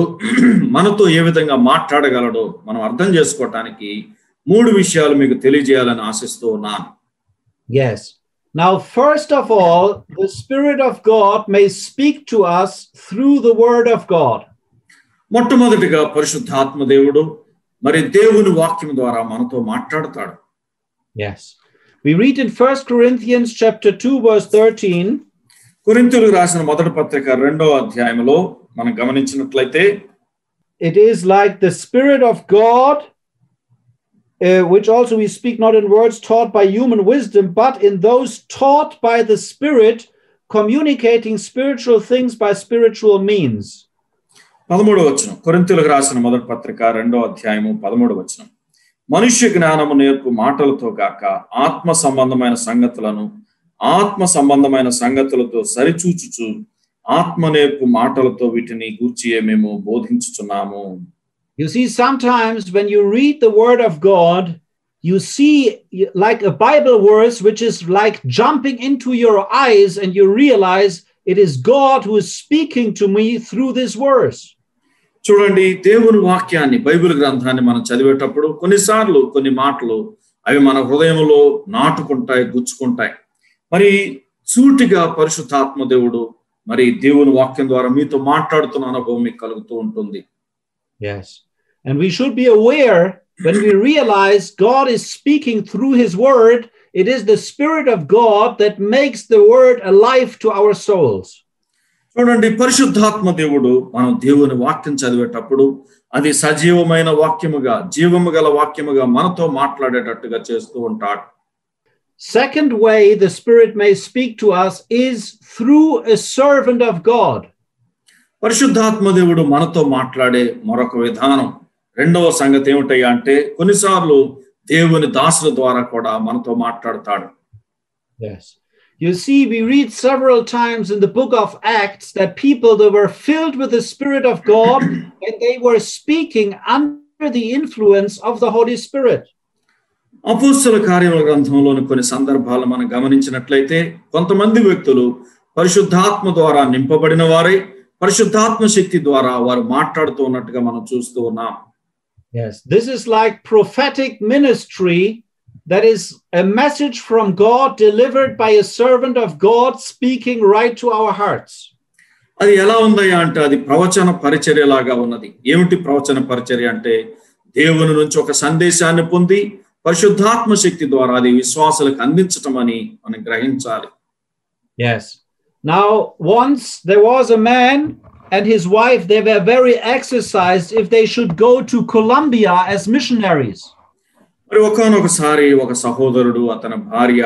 మనతో ఏ విధంగా మాట్లాడగలడో మనం అర్థం చేసుకోవడానికి 3 విషయాలు మీకు తెలియజేయాలని ఆశిస్తూ ఉన్నాను. Yes. Now, first of all, the Spirit of God may speak to us through the Word of God. మొట్టమొదటిగా పరిశుద్ధాత్మ దేవుడు మరి దేవుని వాక్యం ద్వారా మనతో మాట్లాడతాడు. Yes. We read in 1 Corinthians chapter 2 verse 13. కొరింథీయులకు రాసిన మొదటి పత్రిక 2వ అధ్యాయంలో మనం గమనించినట్లయితే, it is like the Spirit of God, which also we speak not in words taught by human wisdom, but in those taught by the Spirit, communicating spiritual things by spiritual means. 13వ వచనం, కొరింథీయులకు రాసిన మొదటి పత్రిక 2వ అధ్యాయము 13వ వచనం. మనుష్య జ్ఞానము నేర్పు మాటలతో గాక ఆత్మ సంబంధమైన సంగతులతో సరిచూచుచు ఆత్మ నేర్పు మాటలతో వీటిని గూర్చియే మేము బోధించుచున్నాము. You see, sometimes when you read the Word of God, you see like a Bible verse which is like jumping into your eyes, and you realize it is God who is speaking to me through this verse. చూడండి, దేవుని వాక్యాన్ని, Bible గ్రంథాన్ని మనం చదివేటప్పుడు కొన్నిసార్లు కొన్ని మాటలు అవి మన హృదయంలో నాటుకుంటాయి, గుచ్చుకుంటాయి. మరి సూటిగా పరిశుద్ధాత్మ దేవుడు మరి దేవుని వాక్యం ద్వారా మీతో మాట్లాడుతున్న అనుభవం మీకు కలుగుతూ ఉంటుంది. Yes. And we should be aware when we realize God is speaking through his word, it is the Spirit of God that makes the word alive to our souls. చూడండి, పరిశుద్ధాత్మ దేవుడు మనం దేవుని వాక్యం చదివేటప్పుడు అది సజీవమైన వాక్యముగా, జీవము గల వాక్యముగా మనతో మాట్లాడేటట్టుగా చేస్తూ ఉంటాడు. Second way the Spirit may speak to us is through a servant of God. పరిశుద్ధాత్మ దేవుడు మనతో మాట్లాడే మరొక విధానం, రెండవ సంగతి ఏమిటయ్యా అంటే కొన్నిసార్లు దేవుని దాసుల ద్వారా కూడా మనతో మాట్లాడతాడు. Yes. You see, we read several times in the book of Acts that people that were filled with the Spirit of God and they were speaking under the influence of the Holy Spirit. అపోస్తలుల కార్యముల గ్రంథంలోని కొన్ని సందర్భాలు మనం గమనించినట్లయితే కొంతమంది వ్యక్తులు పరిశుద్ధాత్మ ద్వారా నింపబడిన వారై పరిశుద్ధాత్మ శక్తి ద్వారా వారు మాట్లాడుతూ ఉన్నట్టుగా మనం చూస్తూ ఉన్నాం. Yes, this is like prophetic ministry, that is a message from God delivered by a servant of God speaking right to our hearts. అది ఎలా ఉందయ్యా అంటే అది ప్రవచన పరిచర్యలాగా ఉన్నది. ఏమిటి ప్రవచన పరిచర్య అంటే దేవుని నుంచి ఒక సందేశాన్ని పొంది పరిశుద్ధాత్మ శక్తి ద్వారా అది విశ్వాసులకు అందించటం అని మనం గ్రహించాలి. Yes. Now, once there was a man and his wife, they were very exercised if they should go to Colombia as missionaries. మరి ఒకానొకసారి ఒక సహోదరుడు అతని భార్య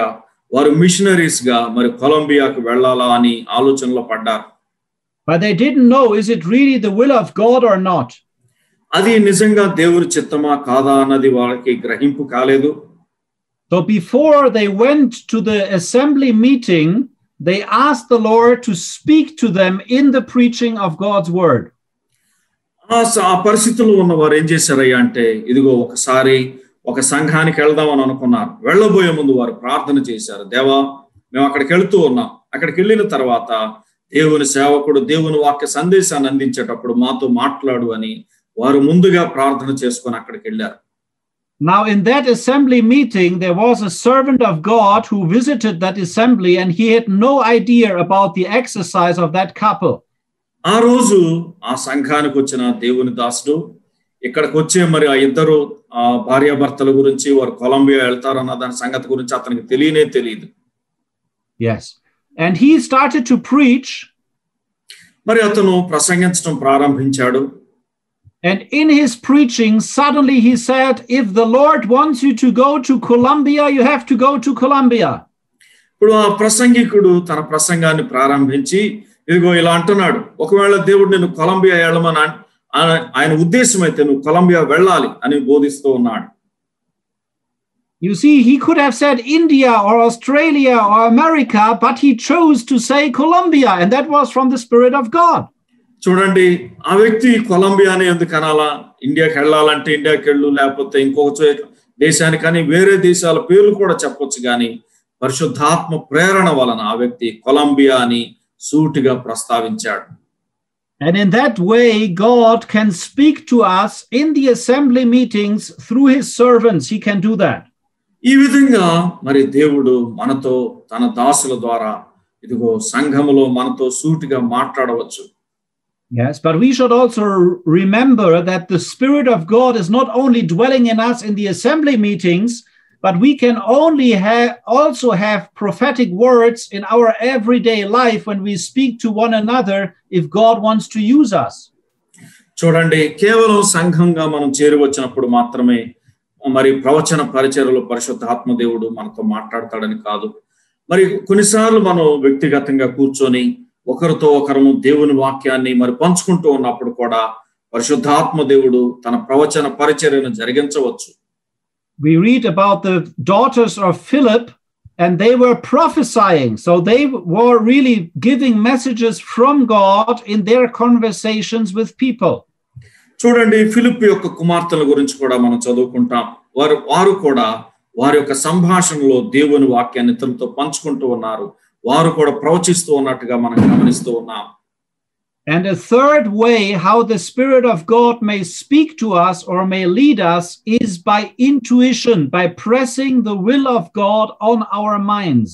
వారు మిషనరీస్ గా మరి కొలంబియాకు వెళ్ళాలా అని ఆలోచనలో పడ్డారు. But they didn't know, is it really the will of God or not? అది నిజంగా దేవుని చిత్తమా కాదా అన్నది వాళ్ళకి గ్రహింపు కాలేదు. So before they went to the assembly meeting, they asked the Lord to speak to them in the preaching of God's word. ఆ పరిస్థితుల్లో ఉన్న వారు ఏం చేశారయ్యా అంటే ఇదిగో ఒకసారి ఒక సంఘానికి వెళ్దామని అనుకున్నారు. వెళ్ళబోయే ముందు వారు ప్రార్థన చేశారు, దేవా మేము అక్కడికి వెళ్తూ ఉన్నాం, అక్కడికి వెళ్ళిన తర్వాత దేవుని సేవకుడు దేవుని వాక్య సందేశాన్ని అందించేటప్పుడు మాతో మాట్లాడు అని వారు ముందుగా ప్రార్థన చేసుకొని అక్కడికి వెళ్ళారు. Now in that assembly meeting there was a servant of God who visited that assembly and he had no idea about the exercise of that couple. ఆ రోజు ఆ సంఘానికి వచ్చిన దేవుని దాసుడు ఇక్కడికి వచ్చే మరి ఆ ఇద్దరు భార్యాభర్తల గురించి వారు కొలంబియా వెళ్తారన్న దాని సంగతి గురించి అతనికి తెలియదు. Yes. And he started to preach. మరి అతను ప్రసంగించడం ప్రారంభించాడు. And in his preaching, suddenly he said, if the Lord wants you to go to Colombia, you have to go to Colombia. ఇప్పుడు ఆ ప్రసంగికుడు తన ప్రసంగాన్ని ప్రారంభించి ఇదిగో ఇలా అంటున్నాడు, ఒకవేళ దేవుడు నిన్ను కొలంబియా వెళ్ళమని ఆయన ఉద్దేశం అయితే నువ్వు కొలంబియా వెళ్ళాలి అని బోధిస్తూ ఉన్నాడు. You see, he could have said India or Australia or America, but he chose to say Colombia, and that was from the Spirit of God. చూడండి, ఆ వ్యక్తి కొలంబియాని ఎందుకు అనాలా, ఇండియాకి వెళ్ళాలంటే ఇండియాకి వెళ్ళు, లేకపోతే ఇంకొక దేశానికని వేరే దేశాల పేర్లు కూడా చెప్పొచ్చు కానీ పరిశుద్ధాత్మ ప్రేరణ వలన ఆ వ్యక్తి కొలంబియా అని సూటిగా ప్రస్తావించాడు. And in that way, God can speak to us in the assembly meetings through his servants. He can do that. ఈ విధంగా మరి దేవుడు మనతో తన దాసుల ద్వారా ఇదిగో సంఘములో మనతో సూటిగా మాట్లాడవచ్చు. Yes, but we should also remember that the Spirit of God is not only dwelling in us in the assembly meetings, but we can only also have prophetic words in our everyday life when we speak to one another if God wants to use us. చూడండి, కేవలం సంఘంగా మనం చేరి వచ్చినప్పుడు మాత్రమే మరి ప్రవచన పరిచర్యలో పరిశుద్ధాత్మ దేవుడు మనతో మాట్లాడతాడని కాదు. మరి కొన్నిసార్లు మనం వ్యక్తిగతంగా కూర్చొని ఒకరితో ఒకరము దేవుని వాక్యాన్ని మరి పంచుకుంటూ ఉన్నప్పుడు కూడా పరిశుద్ధాత్మ దేవుడు తన ప్రవచన పరిచర్యను జరిగించవచ్చు. We read about the daughters of Philip, and they were prophesying. So they were really giving messages from God in their conversations with people. చూడండి, ఫిలిప్ యొక్క కుమార్తెల గురించి కూడా మనం చదువుకుంటాం. వారు కూడా వారి యొక్క సంభాషణలో దేవుని వాక్యాన్ని ఇతరులతో పంచుకుంటూ ఉన్నారు. వారు కూడా ప్రవచిస్తూ ఉన్నట్టుగా మనం గమనిస్తూ ఉన్నాం. And a third way how the Spirit of God may speak to us or may lead us is by intuition, by pressing the will of God on our minds.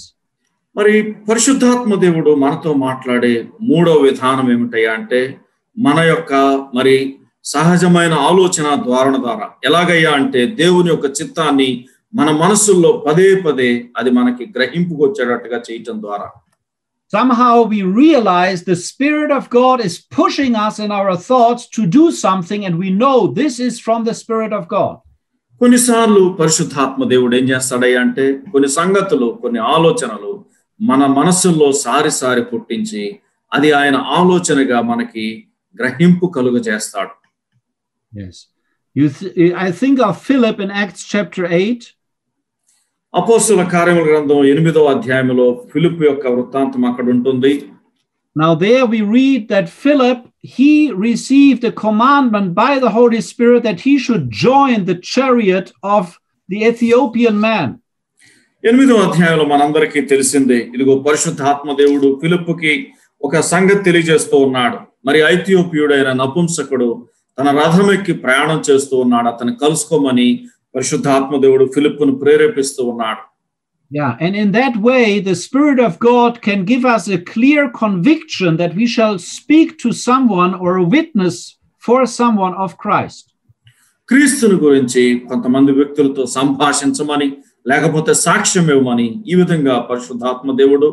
మరి పరిశుద్ధాత్మ దేవుడు మనతో మాట్లాడే మూడో విధానం ఏమిటయ్యా అంటే మన యొక్క మరి సహజమైన ఆలోచన ధోరణి ద్వారా. ఎలాగయ్యా అంటే దేవుని యొక్క చిత్తాన్ని మన మనసుల్లో పదే పదే అది మనకి గ్రహింపుకు వచ్చేటట్టుగా చేయటం ద్వారా. Somehow we realize the Spirit of God is pushing us in our thoughts to do something, and we know this is from the Spirit of God. కొన్నిసార్లు పరిశుద్ధాత్మ దేవుడు ఏం చేస్తాడయ్యా అంటే కొన్ని సంగతులు, కొన్ని ఆలోచనలు మన మనసుల్లో సారి పుట్టించి అది ఆయన ఆలోచనగా మనకి గ్రహింపు కలుగజేస్తాడు. Yes. I think of Philip in Acts chapter 8. అపోస్తలుల కార్యముల గ్రంథం 8వ అధ్యాయంలో ఫిలిప్ యొక్క వృత్తాంతం అక్కడ ఉంటుంది. Now there we read that Philip, he received a commandment by the Holy Spirit that he should join the chariot of the Ethiopian man. 8వ అధ్యాయంలో మనందరికీ తెలిసిందే. ఇదిగో పరిశుద్ధాత్మ దేవుడు ఫిలిప్పుకి ఒక సంగతి తెలియజేస్తూ ఉన్నాడు. మరి ఐథియోపియుడైన నపుంసకుడు తన రథం ఎక్కి ప్రయాణం చేస్తూ ఉన్నాడు. అతను కలుసుకోమని పరిశుద్ధాత్మ దేవుడు ఫిలిప్పును ప్రేరేపిస్తూ ఉన్నాడు. Yeah, and in that way the Spirit of God can give us a clear conviction that we shall speak to someone or a witness for someone of Christ. క్రీస్తుని గురించి కొంతమంది వ్యక్తులతో సంభాషించమని లేకపోతే సాక్ష్యం ఇవ్వమని ఈ విధంగా పరిశుద్ధాత్మ దేవుడు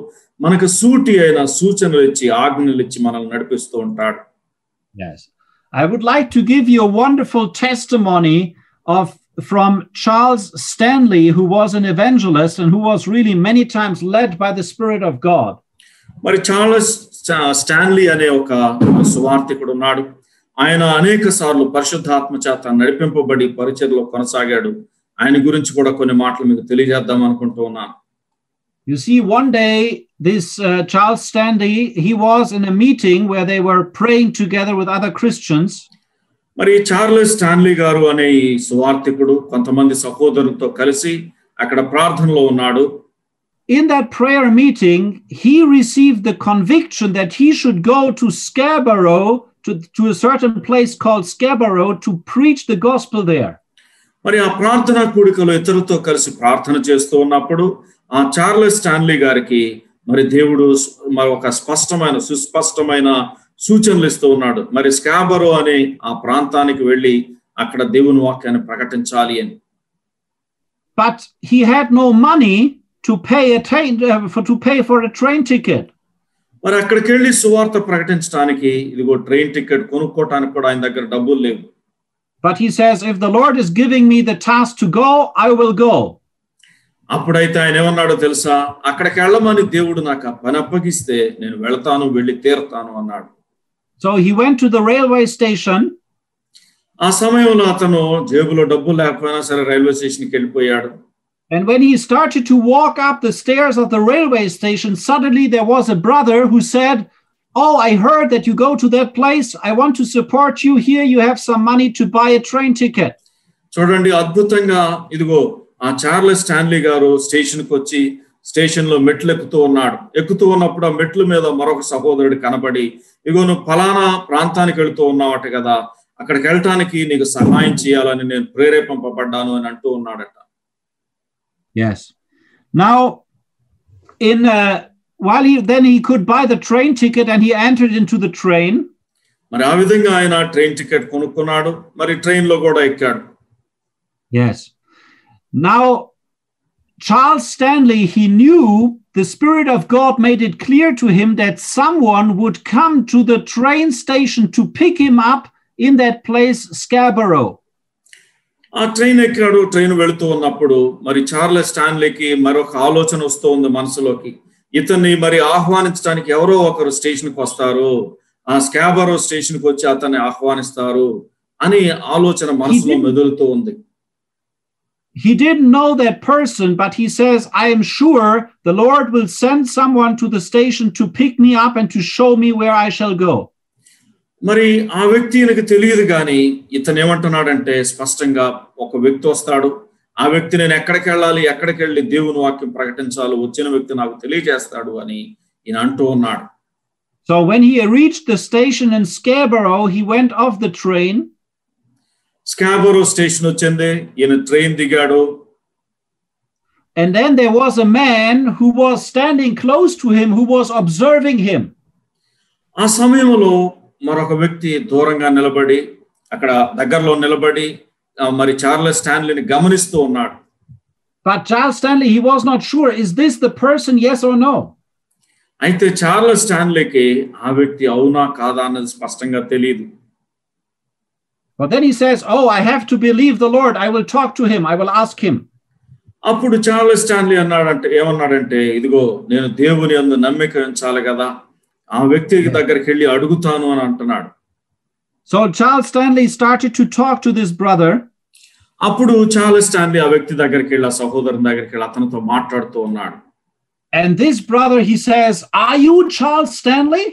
మనకు సూటి అయిన సూచనలు ఇచ్చి ఆజ్ఞలు ఇచ్చి మనల్ని నడిపిస్తూ ఉంటాడు. Yes. I would like to give you a wonderful testimony from Charles Stanley, who was an evangelist and who was really many times led by the Spirit of God. మరి చార్లెస్ స్టాన్లీ అనే ఒక సువార్థికుడు ఉన్నాడు. ఆయన అనేక సార్లు పరిశుద్ధాత్మ చేత నడిపింపబడి పరిచర్యలో కొనసాగాడు. ఆయన గురించి కూడా కొన్ని మాటలు మీకు తెలియజేద్దాం అనుకుంటూ ఉన్నాను. You see, one day this Charles Stanley, he was in a meeting where they were praying together with other Christians. మరి చార్లెస్ స్టాన్లీ గారు అనే ఈ సువార్థికుడు కొంతమంది సహోదరులతో కలిసి అక్కడ ప్రార్థనలో ఉన్నాడు. In that prayer meeting, he received the conviction that he should go to Scarborough, to a certain place called Scarborough, to preach the gospel there. మరి ఆ ప్రార్థనా కూడికలో ఇతరులతో కలిసి ప్రార్థన చేస్తూ ఉన్నప్పుడు ఆ చార్లెస్ స్టాన్లీ గారికి మరి దేవుడు మరి ఒక సుస్పష్టమైన సూచనలు ఇస్తూ ఉన్నాడు. మరి స్కాబరో అనే ఆ ప్రాంతానికి వెళ్ళి అక్కడ దేవుని వాక్యాన్ని ప్రకటించాలి అని. But he had no money to pay for a train ticket. మరి అక్కడికి వెళ్ళి సువార్త ప్రకటించడానికి ఇదిగో ట్రైన్ టికెట్ కొనుక్కోవడానికి కూడా ఆయన దగ్గర డబ్బులు లేవు. But he says, if the Lord is giving me the task to go, I will go. అప్పుడైతే ఆయన ఏమన్నాడో తెలుసా? అక్కడికి వెళ్ళమని దేవుడు నాకు ఆ పని అప్పగిస్తే నేను వెళ్తాను, వెళ్ళి తీరుతాను అన్నాడు. So he went to the railway station. ఆ సమయంలో అతను జేబులో డబ్బులు లేకపోయినా సరే రైల్వే స్టేషన్కి వెళ్ళిపోయాడు. And when he started to walk up the stairs of the railway station, suddenly there was a brother who said, "Oh, I heard that you go to that place. I want to support you here. You have some money to buy a train ticket." చూడండి అద్భుతంగా ఇదిగో ఆ Charles Stanley గారు స్టేషన్కి వచ్చి station లో మెట్లు ఎక్కుతూ ఉన్నప్పుడు ఆ మెట్ల మీద మరొక సహోదరుడు కనబడి ఇగో నువ్వు ఫలానా ప్రాంతానికి వెళుతూ ఉన్నావట కదా, అక్కడికి వెళ్ళటానికి నీకు సహాయం చేయాలని నేను ప్రేరేపింపబడ్డాను అని అంటూ ఉన్నాడట. Yes. Now, while he could buy the train ticket and he entered into the train. మరి ఆ విధంగా ఆయన ట్రైన్ టికెట్ కొనుక్కున్నాడు, మరి ట్రైన్ లో కూడా ఎక్కాడు. Yes. Now, Charles Stanley, he knew the Spirit of God made it clear to him that someone would come to the train station to pick him up in that place, Scarborough. ఆ train ఎక్కాడు, train వెళుతూ ఉన్నప్పుడు మరి Charles స్టాన్లీకి మరొక ఆలోచన వస్తూ ఉంది మనసులోకి. ఇతన్ని మరి ఆహ్వానించడానికి ఎవరో ఒకరు స్టేషన్కి వస్తారు, ఆ స్కాబరో స్టేషన్కి వచ్చి అతన్ని ఆహ్వానిస్తారు అని ఆలోచన మనసులో మెదులుతూ ఉంది. He didn't know that person, but he says, I am sure the Lord will send someone to the station to pick me up and to show me where I shall go. మరి ఆ వ్యక్తికి తెలియదు కానీ ఇతను ఏమంటున్నాడంటే స్పష్టంగా ఒక వ్యక్తి వస్తాడు, ఆ వ్యక్తి నేను ఎక్కడికి వెళ్ళాలి, ఎక్కడికి వెళ్ళి దేవుని వాక్యం ప్రకటించాలి, వచ్చిన వ్యక్తి నాకు తెలియజేస్తాడు అని ఈయన అంటూ ఉన్నాడు. So when he reached the station in Scarborough, he went off the train. Scarborough station వచ్చింది, ఈయన ట్రైన్ దిగాడు. And then there was a man who was standing close to him, who was observing him. ఆ సమయంలో మరొక వ్యక్తి దూరంగా నిలబడి అక్కడ దగ్గరలో నిలబడి మరి చార్లెస్ స్టాన్లీని గమనిస్తూ ఉన్నాడు. But Charles Stanley, he was not sure, is this the person, yes or no? అయితే చార్లెస్ స్టాన్లీకి ఆ వ్యక్తి అవునా కాదా అన్నది స్పష్టంగా తెలియదు. But then he says, oh, I have to believe the Lord. I will talk to him. I will ask him. అప్పుడు Charles Stanley ఏమన్నాడంటే ఇదిగో నేను దేవుని యందు నమ్మిక ఉంచాలి కదా, ఆ వ్యక్తి దగ్గరికి వెళ్ళి అడుగుతాను అని అంటున్నాడు. So Charles Stanley started to talk to this brother. అప్పుడు చార్లెస్ స్టాన్లీ ఆ వ్యక్తి దగ్గరికి వెళ్ళి, ఆ సహోదరుని దగ్గరికి వెళ్ళి అతనితో మాట్లాడుతూ ఉన్నాడు. And this brother, he says, are you Charles Stanley?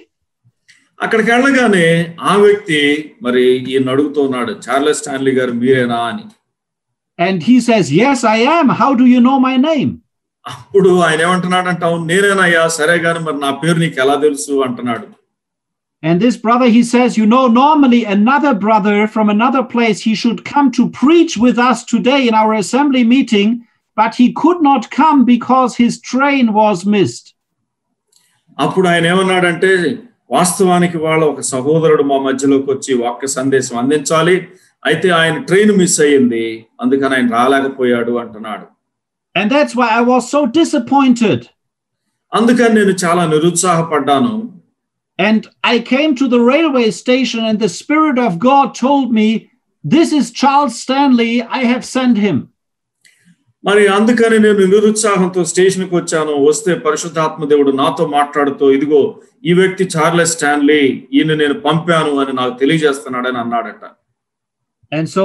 అక్కడికి వెళ్ళగానే ఆ వ్యక్తి మరి ఈయన అడుగుతూ ఉన్నాడు, చార్లెస్ స్టాన్లీ గారు మీరేనా అని. And he says, yes, I am. How do you know my name? అప్పుడు ఆయన ఏమంటున్నాడంటే అవును నేనేనయ్యా, సరే గాని మరి నా పేరు నీకు ఎలా తెలుసు అంటున్నాడు. And this brother, he says, you know, normally another brother from another place, he should come to preach with us today in our assembly meeting, but he could not come because his train was missed. అప్పుడు ఆయన ఏమన్నాడంటే వాస్తవానికి వాళ్ళ ఒక సహోదరుడు మా మధ్యలోకి వచ్చి వాక్య సందేశం అందించాలి, అయితే ఆయన ట్రైన్ మిస్ అయ్యింది, అందుకని ఆయన రాలేకపోయాడు అంటున్నాడు. And that's why I was so disappointed. అందుకని నేను చాలా నిరుత్సాహపడ్డాను. And I came to the railway station and the Spirit of God told me, this is Charles Stanley, I have sent him. మరి అందుకని నేను నిరుత్సాహంతో స్టేషన్కి వచ్చాను. వస్తే పరిశుద్ధాత్మ దేవుడు నాతో మాట్లాడుతూ ఇదిగో ఈ వ్యక్తి చార్లెస్ స్టాన్లీ, ఈయన నేను పంపాను అని నాకు తెలియజేస్తున్నాడని అన్నాడట. And so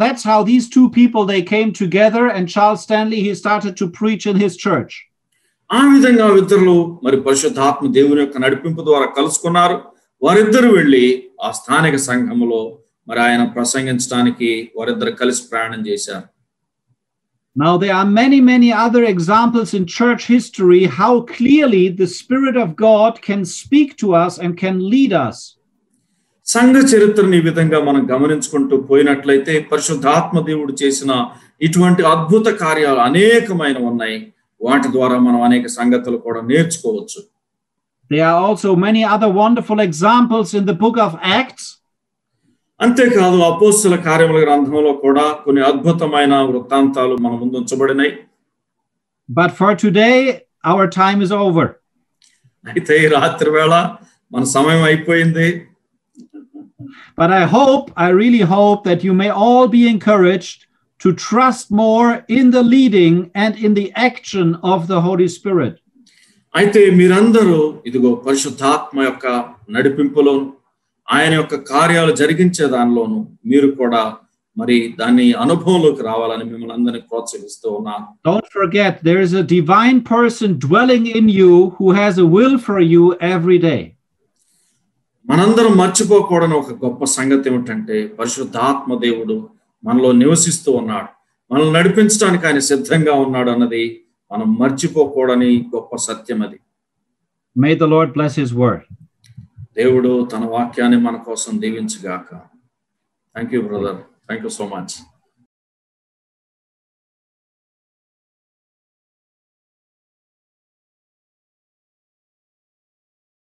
that's how these two people, they came together, and Charles Stanley, he started to preach in his church. ఆ విధంగా ఇద్దరు మరి పరిశుద్ధాత్మ దేవుని యొక్క నడిపింపు ద్వారా కలుసుకున్నారు. వారిద్దరు వెళ్ళి ఆ స్థానిక సంఘములో మరి ఆయన ప్రసంగించడానికి వారిద్దరు కలిసి ప్రయాణం చేశారు. Now there are many other examples in church history how clearly the Spirit of God can speak to us and can lead us. సంఘ చరిత్రని ఈ విధంగా మనం గమనించుకుంటూ పోయినట్లయితే పరిశుద్ధాత్మ దేవుడు చేసిన ఇటువంటి అద్భుత కార్యాలు అనేకమైన ఉన్నాయి. వాటి ద్వారా మనం అనేక సంగతులు కూడా నేర్చుకోవచ్చు. There are also many other wonderful examples in the book of Acts. అంతేకాదు అపోస్తల కార్యముల గ్రంథంలో కూడా కొన్ని అద్భుతమైన వృత్తాంతాలు మన ముందు ఉంచబడినాయి. But for today our time is over. అయితే ఈ రాత్రి వేళ మన సమయం అయిపోయింది. But I really hope that you may all be encouraged to trust more in the leading and in the action of the Holy Spirit. అయితే మీరందరూ ఇదిగో పరిశుద్ధాత్మ యొక్క నడిపింపులో ఆయన యొక్క కార్యాలు జరిగించే దానిలోను మీరు కూడా మరి దాని అనుభవంలోకి రావాలని మిమ్మల్ని అందరినీ ప్రోత్సహిస్తూ ఉన్నాను. Don't forget, there is a divine person dwelling in you who has a will for you every day. మనందరం మర్చిపోకూడని ఒక గొప్ప సంగతి ఏమిటంటే పరిశుద్ధాత్మ దేవుడు మనలో నివసిస్తూ ఉన్నాడు. మనల్ని నడిపించడానికి ఆయన సిద్ధంగా ఉన్నాడు అన్నది మనం మర్చిపోకూడని గొప్ప సత్యం అది. May the Lord bless his word. దేవుడు తన వాక్యాన్ని మన కోసం దీవించుగాక. Thank you, brother. Thank you so much.